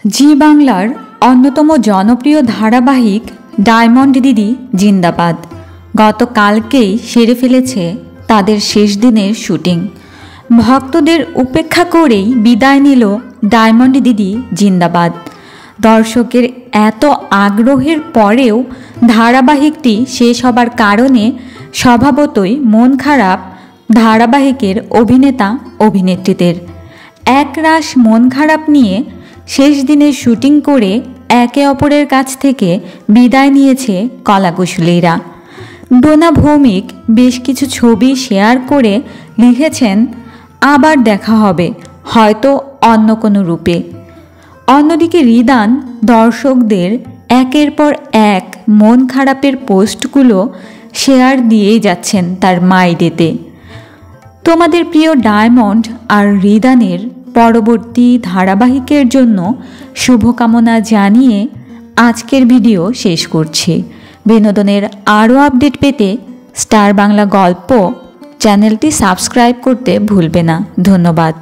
জি বাংলার অন্যতম জনপ্রিয় ধারাবাহিক ডায়মন্ড দিদি জিন্দাবাদ গতকালকেই সেরে ফেলেছে তাদের শেষ দিনের শুটিং। ভক্তদের উপেক্ষা করেই বিদায় নিল ডায়মন্ড দিদি জিন্দাবাদ। দর্শকের এত আগ্রহের পরেও ধারাবাহিকটি শেষ হবার কারণে স্বভাবতই মন খারাপ ধারাবাহিকের অভিনেতা অভিনেত্রীদের। একরাশ মন খারাপ নিয়ে শেষ দিনে শুটিং করে একে অপরের কাছ থেকে বিদায় নিয়েছে কলাকুশলীরা। ডোনা ভৌমিক বেশ কিছু ছবি শেয়ার করে লিখেছেন, আবার দেখা হবে, হয়তো অন্য কোনো রূপে। অন্যদিকে রিদান দর্শকদের একের পর এক মন খারাপের পোস্টগুলো শেয়ার দিয়েই যাচ্ছেন তার মাইডেতে। তোমাদের প্রিয় ডায়মন্ড আর রিদানের পরবর্তী ধারাবাহিকের জন্য শুভকামনা জানিয়ে আজকের ভিডিও শেষ করছি। বিনোদনের আরও আপডেট পেতে স্টার বাংলা গল্প চ্যানেলটি সাবস্ক্রাইব করতে ভুলবে না। ধন্যবাদ।